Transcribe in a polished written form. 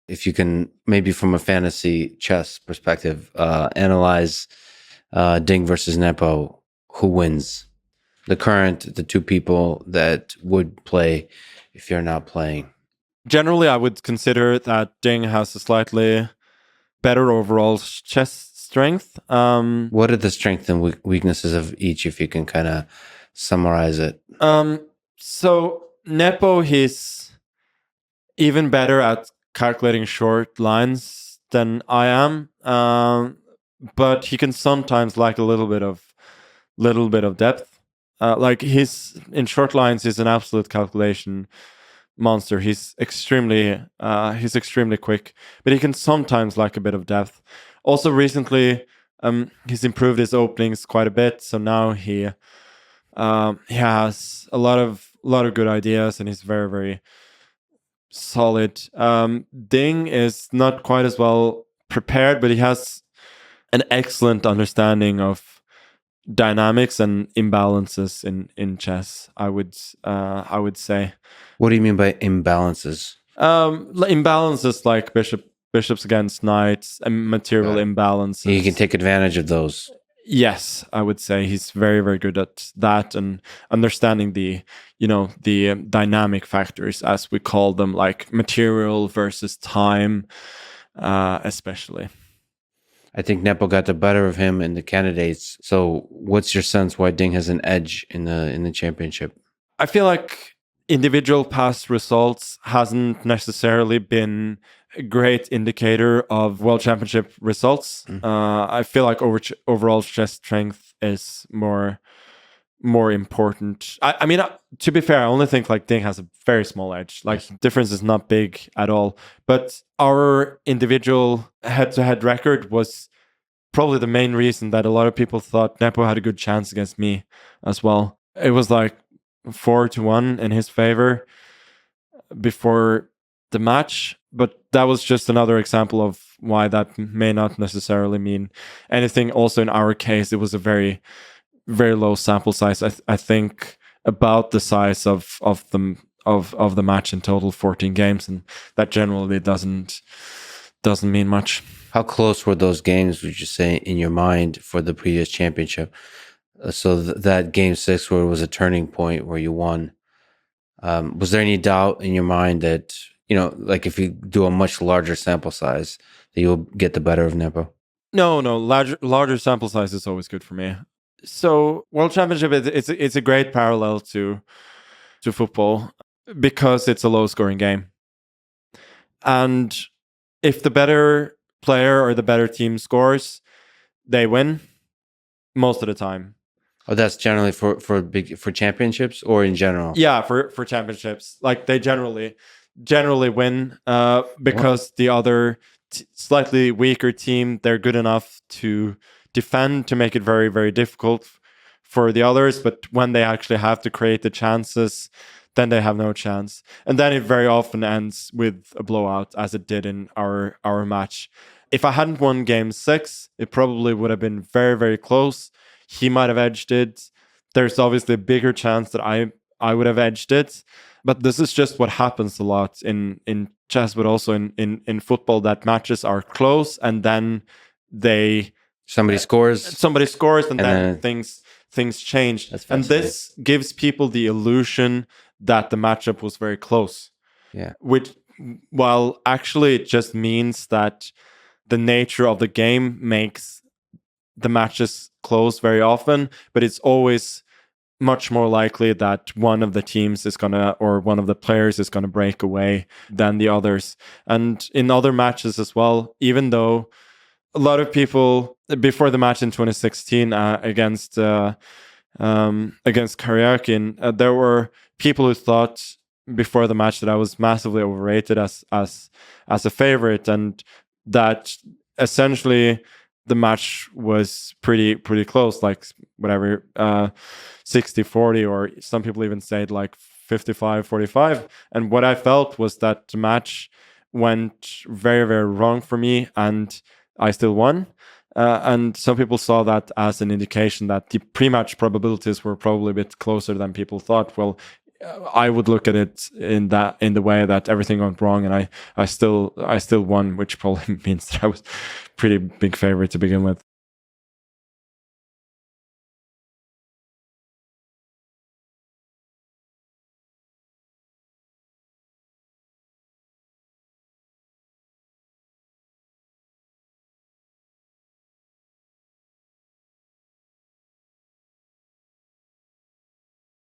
if you can, maybe from a fantasy chess perspective, analyze Ding versus Nepo, who wins? The two people that would play if you're not playing. Generally, I would consider that Ding has a slightly better overall chess strength. What are the strengths and weaknesses of each, if you can kind of summarize it? So Nepo, he's even better at calculating short lines than I am, but he can sometimes lack a little bit of depth. Like he's in short lines, he's an absolute calculation monster. He's extremely quick, but he can sometimes lack a bit of depth. Also, recently, he's improved his openings quite a bit. So now he has a lot of good ideas, and he's very, very solid. Ding is not quite as well prepared, but he has an excellent understanding of dynamics and imbalances in chess. I would say. What do you mean by imbalances? Imbalances like bishops against knights and material imbalances. You can take advantage of those. Yes, I would say he's very, very good at that and understanding the dynamic factors, as we call them, like material versus time, especially. I think Nepo got the better of him in the candidates. So, what's your sense why Ding has an edge in the championship? I feel like individual past results hasn't necessarily been a great indicator of World Championship results. I feel like overall chess strength is more important. I mean, to be fair, I only think like Ding has a very small edge. Like difference is not big at all. But our individual head-to-head record was probably the main reason that a lot of people thought Nepo had a good chance against me as well. It was like 4-1 in his favor before the match, but that was just another example of why that may not necessarily mean anything. Also, in our case, it was a very, very low sample size. I think about the size of the match in total, 14 games, and that generally doesn't mean much. How close were those games, would you say, in your mind for the previous championship? So that game 6 where it was a turning point where you won, was there any doubt in your mind that, like if you do a much larger sample size, that you'll get the better of Nepo? No, larger sample size is always good for me. So World Championship, it's a great parallel to football because it's a low scoring game. And if the better player or the better team scores, they win most of the time. Oh, that's generally for championships or in general? Yeah, for championships. Like they generally win because the other slightly weaker team, they're good enough to defend to make it very, very difficult for the others. But when they actually have to create the chances, then they have no chance. And then it very often ends with a blowout, as it did in our match. If I hadn't won game 6, it probably would have been very, very close. He might have edged it. There's obviously a bigger chance that I would have edged it. But this is just what happens a lot in chess, but also in football, that matches are close and then somebody scores, and then things change. And this gives people the illusion that the matchup was very close. Yeah. Which, while actually it just means that the nature of the game makes the matches close very often, but it's always much more likely that one of the teams is or one of the players is gonna break away than the others. And in other matches as well, even though a lot of people before the match in 2016 against Karyakin, there were people who thought before the match that I was massively overrated as a favorite, and that essentially the match was pretty close, like whatever, 60-40, or some people even said like 55-45. And what I felt was that the match went very, very wrong for me, and I still won. And some people saw that as an indication that the pre-match probabilities were probably a bit closer than people thought. Well, I would look at it in the way that everything went wrong, and I still won, which probably means that I was pretty big favorite to begin with.